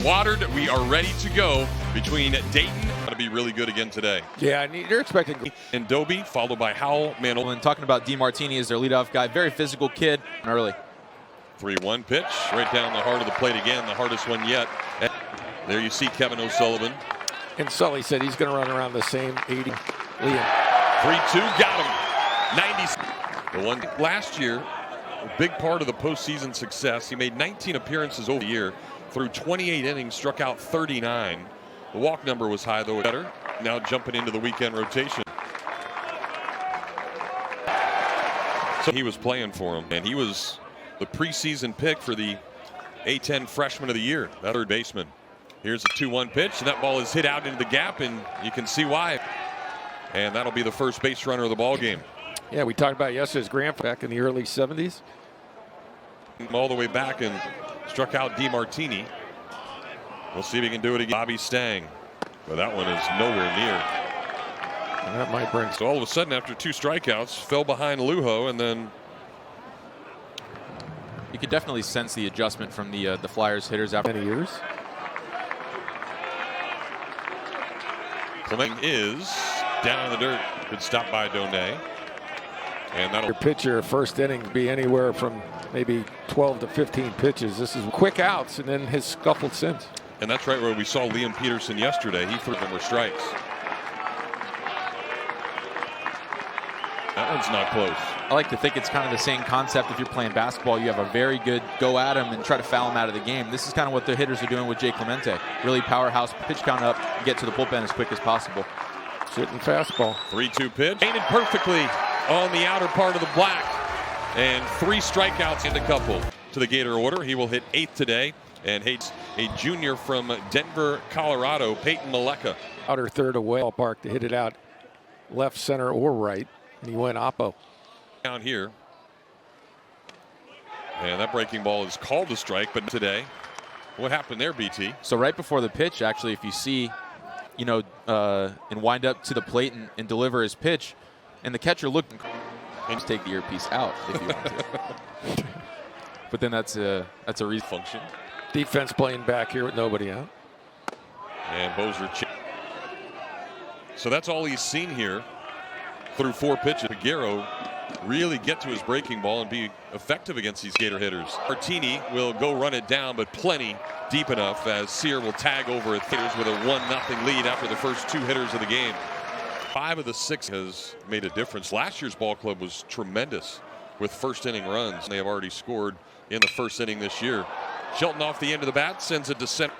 Watered, we are ready to go between Dayton. Going to be really good again today. Yeah, and you're expecting. And Dobie, followed by Howell, Mantle. And talking about DeMartini as their leadoff guy, very physical kid early. 3-1 pitch, right down the heart of the plate again, the hardest one yet. And there you see Kevin O'Sullivan. And Sully said he's going to run around the same 80. Liam. 3-2, got him. 90. The one last year, a big part of the postseason success. He made 19 appearances over the year. Through 28 innings, struck out 39. The walk number was high, though better. Now jumping into the weekend rotation. So he was playing for him, and he was the preseason pick for the A-10 Freshman of the Year, that third baseman. Here's a 2-1 pitch, and that ball is hit out into the gap, and you can see why. And that'll be the first base runner of the ball game. Yeah, we talked about yesterday's grandfather back in the early 70s. All the way back and struck out DeMartini. We'll see if he can do it again. Bobby Stang. But that one is nowhere near. And that might bring. So all of a sudden, after 2 strikeouts, fell behind Lujo, and then. You could definitely sense the adjustment from the Flyers hitters after many years. Clement is down in the dirt. Good stop by Donay. And that'll. Your pitcher first inning be anywhere from maybe 12 to 15 pitches. This is quick outs, and then his scuffled since. And that's right where we saw Liam Peterson yesterday. He threw them were strikes. That one's not close. I like to think it's kind of the same concept. If you're playing basketball, you have a very good go at him and try to foul him out of the game. This is kind of what the hitters are doing with Jay Clemente. Really powerhouse, pitch count up, and get to the bullpen as quick as possible. Sitting fastball. 3-2 pitch. Painted perfectly on the outer part of the black. And 3 strikeouts in the couple to the Gator order. He will hit 8th today. And hates a junior from Denver, Colorado, Peyton Maleka. Outer third away ballpark to hit it out left, center, or right. And he went oppo. Down here. And that breaking ball is called a strike, but today, what happened there, BT? So right before the pitch, actually, if you see, and wind up to the plate and deliver his pitch, and the catcher looked and just take the earpiece out if you want to. But then that's a reason function. Defense playing back here with nobody out. And Bozer. So that's all he's seen here through 4 pitches. Figueroa really get to his breaking ball and be effective against these Gator hitters. Martini will go run it down, but plenty deep enough as Sear will tag over at Gators with a 1-0 lead after the first 2 hitters of the game. 5 of the 6 has made a difference. Last year's ball club was tremendous with first inning runs. They have already scored in the first inning this year. Shelton off the end of the bat sends it to center.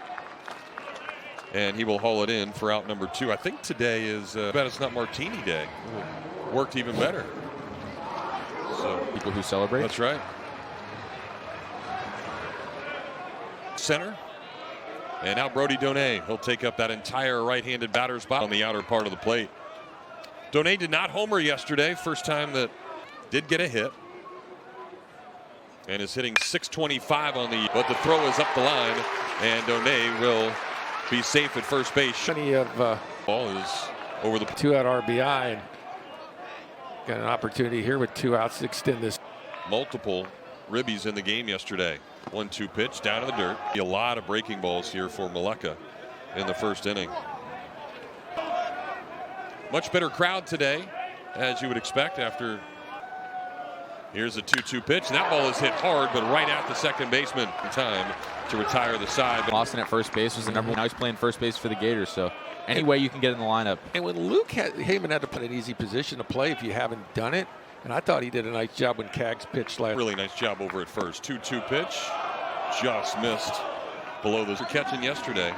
And he will haul it in for out number 2. I think today is, bet it's not Martini Day. Worked even better. So people who celebrate. That's right. Center. And now Brody Donay. He'll take up that entire right-handed batter's spot on the outer part of the plate. Donay did not homer yesterday. First time that did get a hit. And is hitting .625 on the, but the throw is up the line, and Donay will be safe at first base. Plenty of ball is over the 2-out RBI, and got an opportunity here with 2 outs to extend this. Multiple ribbies in the game yesterday. 1-2 pitch down in the dirt. A lot of breaking balls here for Maleka in the first inning. Much better crowd today, as you would expect after. Here's a 2-2 pitch, and that ball is hit hard, but right at the second baseman. Time to retire the side. Austin at first base was the number 1. Now he's playing first base for the Gators, so any way you can get in the lineup. And when Heyman had to put an easy position to play if you haven't done it, and I thought he did a nice job when Kaggs pitched last. Really nice job over at first. 2-2 pitch, just missed below those. Catching yesterday.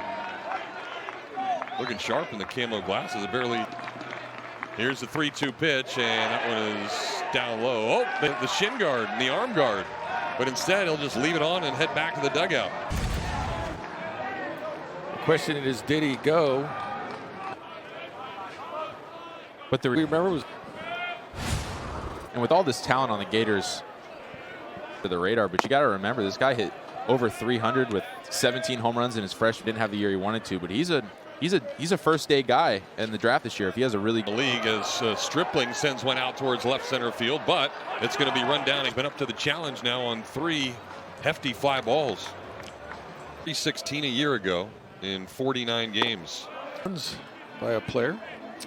Looking sharp in the camo glasses. It barely. Here's the 3-2 pitch, and that one is down low. Oh, the shin guard and the arm guard. But instead, he'll just leave it on and head back to the dugout. The question is, did he go? But remember was, and with all this talent on the Gators, for the radar, but you got to remember this guy hit over 300 with 17 home runs in his freshman. Didn't have the year he wanted to, but he's a first day guy in the draft this year. If he has a really good league, as Stripling sends one out towards left center field, but it's going to be run down. He's been up to the challenge now on 3 hefty fly balls. 316 a year ago in 49 games. By a player.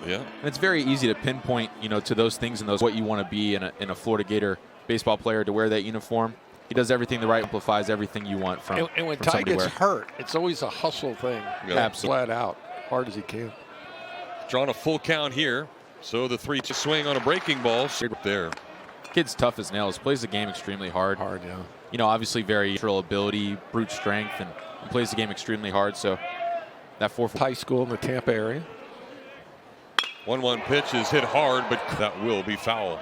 Yeah. And it's very easy to pinpoint, to those things and those what you want to be in a Florida Gator baseball player to wear that uniform. He does everything the right, amplifies everything you want from. And when from Ty somebody to gets hurt, it's always a hustle thing. Yeah. Absolutely. Flat out, hard as he can. Drawn a full count here. So the 3 swing on a breaking ball there. Kid's tough as nails. Plays the game extremely hard. Hard, yeah. Obviously very natural ability, brute strength, and plays the game extremely hard. So that 4 High school in the Tampa area. 1-1 pitch is hit hard, but that will be foul.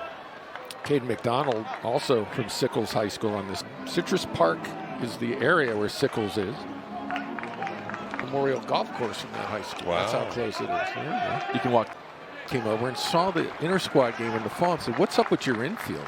Caden McDonald, also from Sickles High School on this. Citrus Park is the area where Sickles is. Memorial Golf Course from that high school. Wow. That's how close it is. Yeah. you can walk. Came over and saw the inter-squad game in the fall and said, "What's up with your infield?"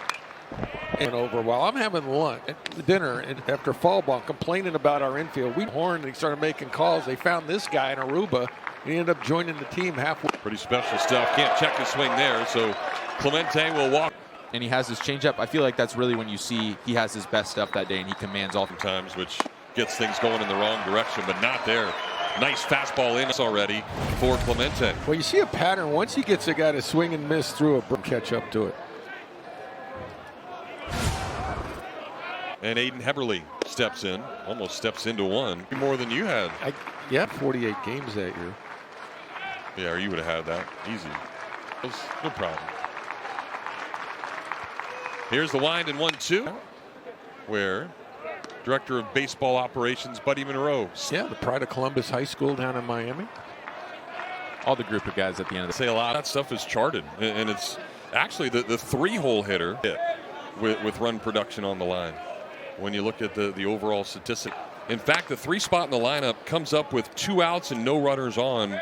And over while I'm having lunch, dinner, and after fall ball, complaining about our infield. We horned and started making calls. They found this guy in Aruba. And he ended up joining the team halfway. Pretty special stuff. Can't check the swing there, so Clemente will walk. And he has his changeup. I feel like that's really when you see he has his best stuff that day, and he commands all. Times, which gets things going in the wrong direction, but not there. Nice fastball in already for Clemente. Well, you see a pattern. Once he gets a guy to swing and miss through a catch up to it. And Aiden Heberly steps in, almost steps into one. More than you had. Yeah, 48 games that year. Yeah, or you would have had that easy. No problem. Here's the wind in 1-2, where Director of Baseball Operations Buddy Monroe. Yeah, the pride of Columbus High School down in Miami. All the group of guys at the end of the Say a lot of that stuff is charted, and it's actually the 3-hole hitter with run production on the line. When you look at the overall statistic. In fact, the 3 spot in the lineup comes up with 2 outs and no runners on.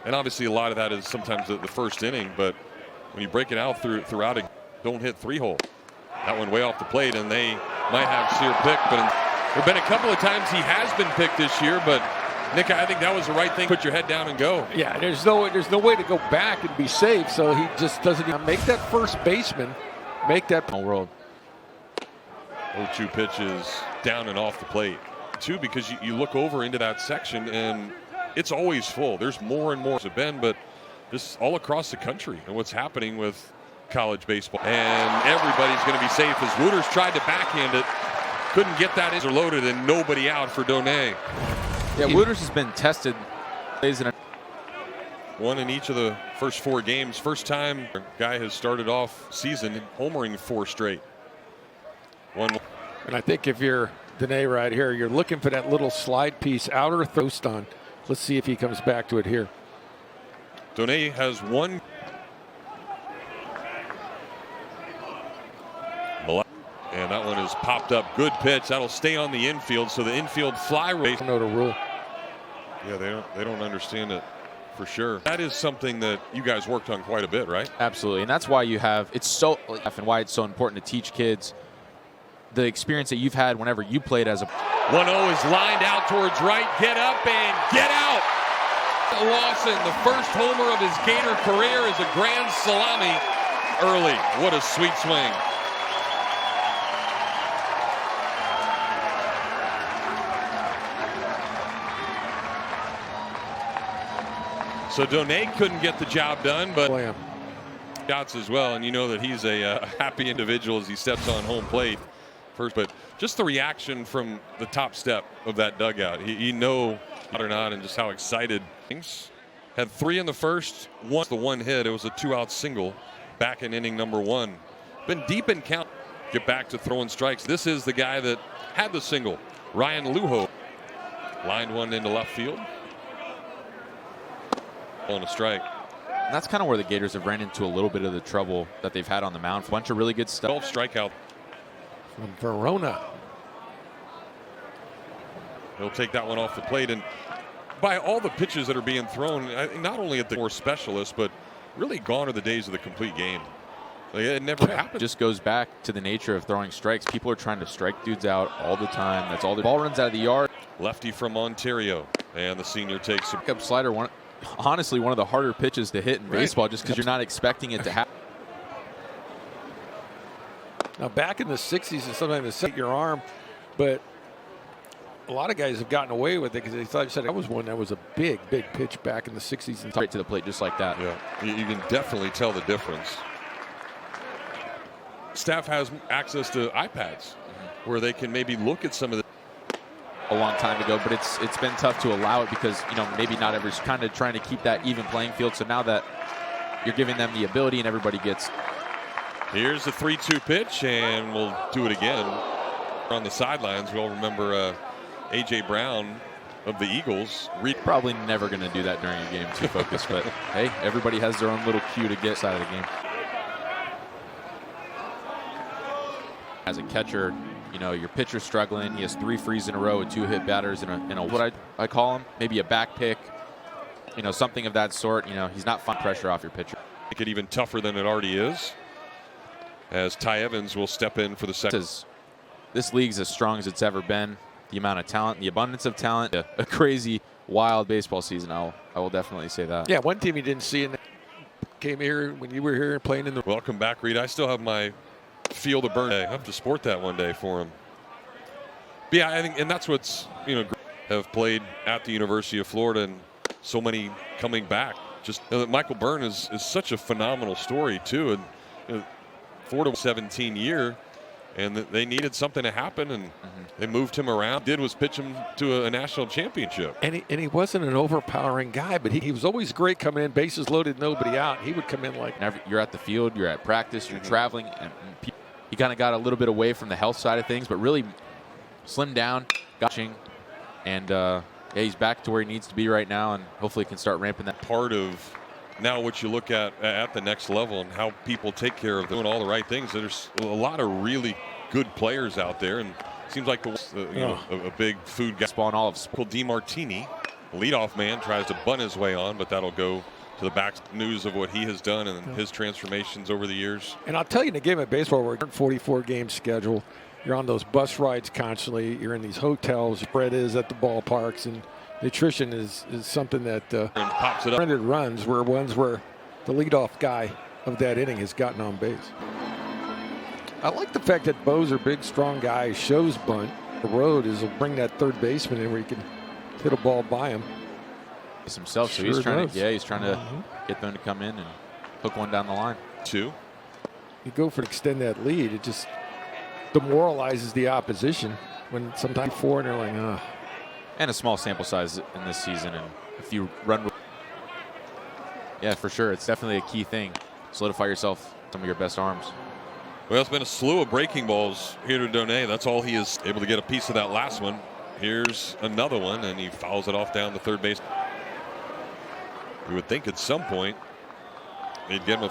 And obviously a lot of that is sometimes the first inning, but when you break it out throughout it, don't hit 3-hole. That one way off the plate, and they might have Sear picked, but there have been a couple of times he has been picked this year, but Nick, I think that was the right thing. Put your head down and go. Yeah, there's no way to go back and be safe, so he just doesn't even make that first baseman make that world. 0-2 pitches down and off the plate. 2, because you look over into that section and it's always full. There's more and more to been, but just all across the country and what's happening with college baseball. And everybody's going to be safe as Wooters tried to backhand it. Couldn't get that in loaded and nobody out for Donay. Yeah, Wooters has been tested. One in each of the first 4 games. First time a guy has started off season homering 4 straight. One. And I think if you're Dene right here, you're looking for that little slide piece, outer throat on. Let's see if he comes back to it here. Donay has 1. And that one is popped up. Good pitch. That'll stay on the infield. So the infield fly rate. I don't know the rule. Yeah, they don't understand it for sure. That is something that you guys worked on quite a bit, right? Absolutely, and that's why it's so and why it's so important to teach kids the experience that you've had whenever you played as a 1-0 is lined out towards right. Get up and get out. Lawson, the first homer of his Gator career, is a grand salami early. What a sweet swing. So Donay couldn't get the job done, but shots as well, and you know that he's a happy individual as he steps on home plate first. But just the reaction from the top step of that dugout, he know or not, and just how excited. Had 3 in the first, the 1 hit. It was a 2-out single back in inning number 1. Been deep in count. Get back to throwing strikes. This is the guy that had the single. Ryan Lujo lined one into left field. On a strike. And that's kind of where the Gators have ran into a little bit of the trouble that they've had on the mound. A bunch of really good stuff. 12 strikeout. From Verona. He'll take that one off the plate. And by all the pitches that are being thrown, not only at the more specialists, but really gone are the days of the complete game. Like, it never happened. Just goes back to the nature of throwing strikes. People are trying to strike dudes out all the time. That's all. The ball runs out of the yard. Lefty from Ontario. And the senior takes a pickup slider. Honestly, one of the harder pitches to hit in baseball, just because you're not expecting it to happen. Now, back in the 60s and sometimes to set your arm, but a lot of guys have gotten away with it because they thought that was one that was a big pitch back in the 60s and Straight to the plate just like that. Yeah, you can definitely tell the difference. Staff has access to iPads where they can maybe look at some of the. A long time ago, but it's been tough to allow it because, you know, maybe not everybody's kind of trying to keep that even playing field. So now that you're giving them the ability and everybody gets. Here's the 3-2 pitch, and we'll do it again. On the sidelines, we all remember A.J. Brown of the Eagles. Probably never going to do that during a game, too focused, but hey, everybody has their own little cue to get side of the game. As a catcher, you know, your pitcher's struggling. He has 3 frees in a row with 2 hit batters in a what I call him, maybe a back pick, you know, something of that sort. You know, he's not fun pressure off your pitcher. Make it even tougher than it already is, as Ty Evans will step in for the second. This league's as strong as it's ever been. The amount of talent, the abundance of talent, a crazy, wild baseball season. I will definitely say that. Yeah, one team you didn't see came here when you were here playing in the. Welcome back, Reed. I still have my Field of Burn. I have to sport that one day for him. But yeah, I think, and that's what's, you know, have played at the University of Florida, and so many coming back. Just Michael Byrne is such a phenomenal story too, and Florida 17 year, and they needed something to happen, and they moved him around. Did was pitch him to a national championship. And he wasn't an overpowering guy, but he was always great coming in, bases loaded, nobody out. He would come in like. You're at the field, you're at practice, you're traveling, and he kind of got a little bit away from the health side of things, but really slimmed down, and yeah, he's back to where he needs to be right now, and hopefully can start ramping that. Part of now what you look at the next level and how people take care of doing all the right things. There's a lot of really good players out there, and it seems like a big food guy. Spawn all of DeMartini, leadoff man, tries to bunt his way on, but that'll go to the back news of what he has done and his transformations over the years. And I'll tell you, in a game of baseball, we're 44 game schedule. You're on those bus rides constantly. You're in these hotels. Spread is at the ballparks, and nutrition is something that and pops it up. Printed runs were ones where the leadoff guy of that inning has gotten on base. I like the fact that Bo's a big, strong guy, shows bunt. The road is he'll bring that third baseman in where he can hit a ball by him. Himself, so Sure he's trying does. to get them to come in and hook one down the line. 2. You go for to extend that lead, it just demoralizes the opposition when sometimes 4 and they're like, ah. And a small sample size in this season, and if you run, yeah, for sure, it's definitely a key thing. Solidify yourself some of your best arms. Well, it's been a slew of breaking balls here to Donay. That's all he is able to get a piece of that last one. Here's another one, and he fouls it off down the third base. You would think at some point they'd get him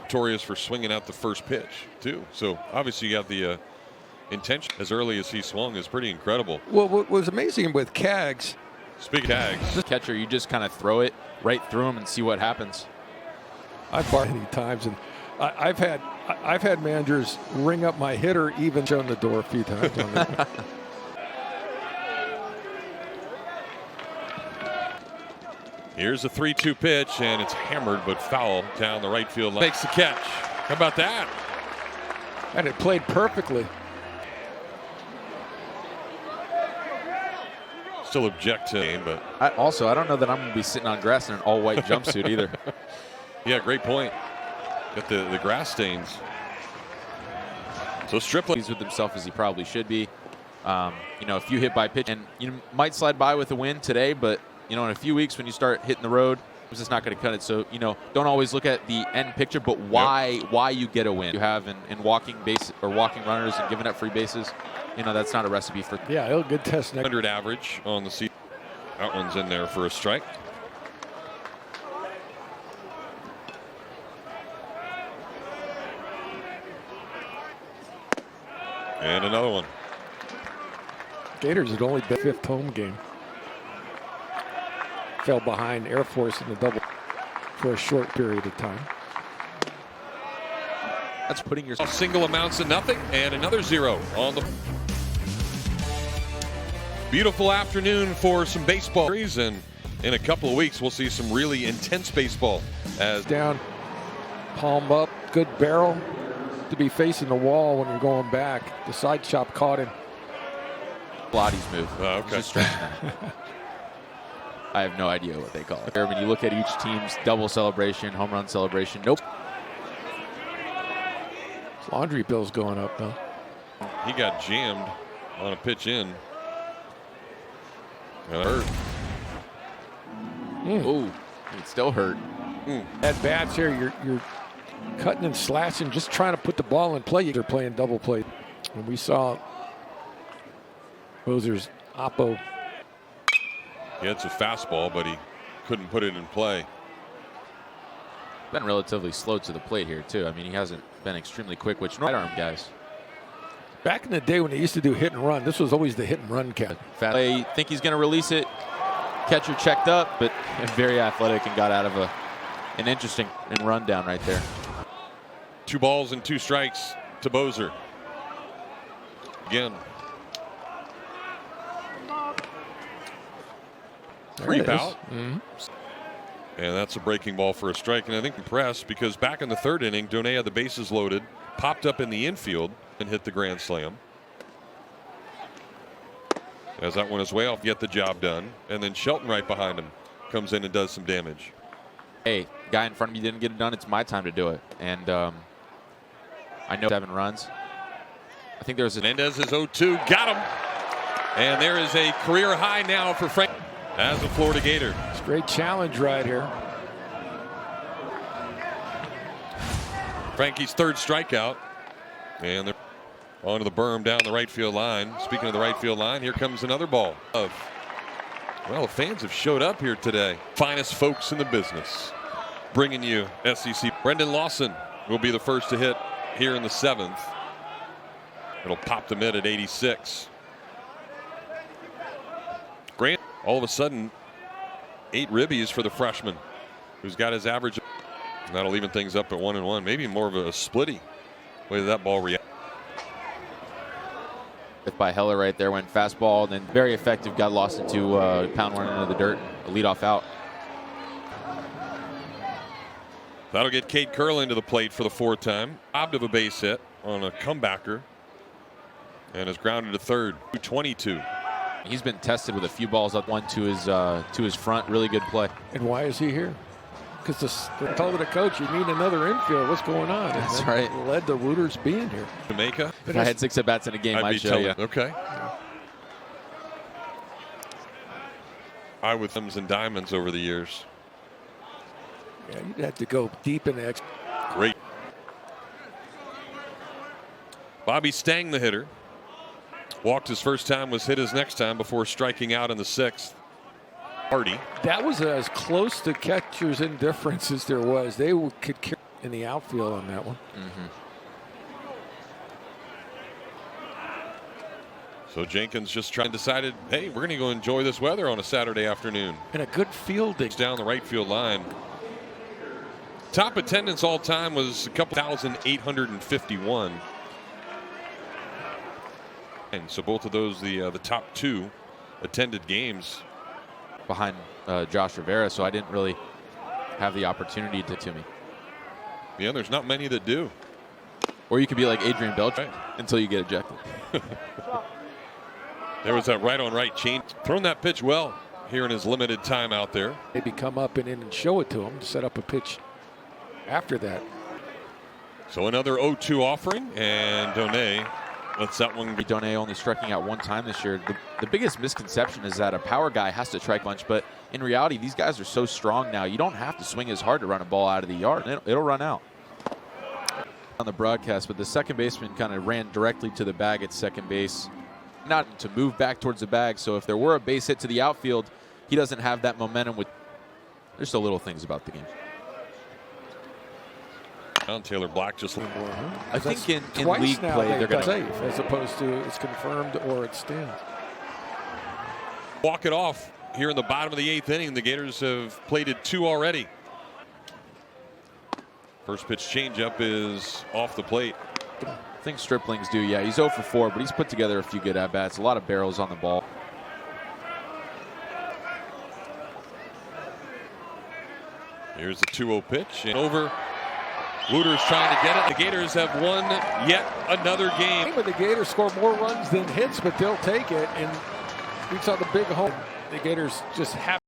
notorious for swinging out the first pitch too. So obviously you have the intention as early as he swung is pretty incredible. Well, what was amazing with Kaggs. Speaking of Kaggs, This catcher, you just kind of throw it right through him and see what happens. I've barred many times, and I've had managers ring up my hitter, even shown the door a few times on that. here's a 3-2 pitch, and it's hammered but foul down the right field line. Makes the catch. How about that? And it played perfectly. Still object to game, but I don't know that I'm going to be sitting on grass in an all-white jumpsuit either. yeah, great point. Got the grass stains. So Stripling He's with himself as he probably should be. You know, a few hit by pitch, and you might slide by with a win today, but you know, in a few weeks when you start hitting the road, it's just not going to cut it. So, you know, don't always look at the end picture, but why you get a win. You have in walking base or walking runners and giving up free bases. You know, that's not a recipe for. Yeah, it'll good test next. 100 average on the season. That one's in there for a strike. And another one. Gators had only been 5th home game. Fell behind Air Force in the double for a short period of time. That's putting yourself. Single amounts to nothing, and another 0 on the. Beautiful afternoon for some baseball. And in a couple of weeks, we'll see some really intense baseball. As Down, palm up, good barrel to be facing the wall when you're going back. The side chop caught him. Pilates move. Oh, He's okay. just stretching that. I have no idea what they call it. When you look at each team's double celebration, home run celebration, nope. Laundry bill's going up, though. He got jammed on a pitch in. And it hurt. Ooh, it still hurt. At bats here, you're cutting and slashing, just trying to put the ball in play. You're playing double play. And we saw Bozer's oppo. He hits a fastball, but he couldn't put it in play. Been relatively slow to the plate here, too. I mean, he hasn't been extremely quick, which right arm guys. Back in the day when they used to do hit and run, this was always the hit and run cat. I think he's going to release it. Catcher checked up, but very athletic and got out of an interesting run down right there. 2 balls and 2 strikes to Bozer. Again. 3 out. And that's a breaking ball for a strike. And I think impressed because back in the 3rd inning, Donay had the bases loaded, popped up in the infield, and hit the grand slam. As that went his way off, get the job done. And then Shelton right behind him comes in and does some damage. Hey, guy in front of me didn't get it done. It's my time to do it. And I know 7 runs. I think there's Hernandez is 0-2. Got him. And there is a career high now for Frank as a Florida Gator. Straight challenge right here. Frankie's 3rd strikeout. And they're onto the berm down the right field line. Speaking of the right field line, here comes another ball. Well, the fans have showed up here today. Finest folks in the business. Bringing you SEC. Brendan Lawson will be the first to hit here in the 7th. It'll pop the mid at 86. Grant, all of a sudden, 8 ribbies for the freshman, who's got his average. And that'll even things up at 1-1. Maybe more of a splitty way that ball reacts. by Heller right there, went fastball, and then very effective, got lost into pound one into the dirt, a leadoff out. That'll get Cade Curlin to the plate for the 4th time. Robbed of a base hit on a comebacker and is grounded to 3rd. 222. He's been tested with a few balls up one to his front. Really good play. And why is he here? Because they told the coach you need another infield. What's going on? And That's right. Led the Rooters being here. Jamaica. If I had 6 at bats in a game, I'd show you. Okay. I with thumbs and diamonds over the years. Yeah, you'd have to go deep in the Great. Bobby Stang, the hitter. Walked his first time, was hit his next time before striking out in the 6th. Hardy. That was as close to catcher's indifference as there was. They could carry in the outfield on that one. So Jenkins just decided, hey, we're going to go enjoy this weather on a Saturday afternoon. And a good fielding. Down the right field line. Top attendance all time was a couple 1,851. And so both of those, the top 2 attended games. Behind Josh Rivera, so I didn't really have the opportunity to me. Yeah, there's not many that do. Or you could be like Adrian Beltre Right. until you get ejected. There was that right on right change. Thrown that pitch well here in his limited time out there. Maybe come up and in and show it to him, set up a pitch after that. So another 0-2 offering, and Donay lets that one go. Donay only striking out 1 time this year. The biggest misconception is that a power guy has to strike a bunch, but in reality, these guys are so strong now, you don't have to swing as hard to run a ball out of the yard. It'll run out. On the broadcast, but the second baseman kind of ran directly to the bag at second base, not to move back towards the bag. So if there were a base hit to the outfield, he doesn't have that momentum. There's the little things about the game. Taylor Black just. I think in Twice league now play, they're they've going to safe as opposed to it's confirmed or it stands. Walk it off here in the bottom of the 8th inning. The Gators have plated 2 already. First pitch changeup is off the plate. I think Stripling's do. Yeah, he's 0 for 4, but he's put together a few good at-bats. A lot of barrels on the ball. Here's the 2-0 pitch and over Wooters trying to get it. The Gators have won yet another game. But the Gators score more runs than hits, but they'll take it. And we saw the big home. The Gators just have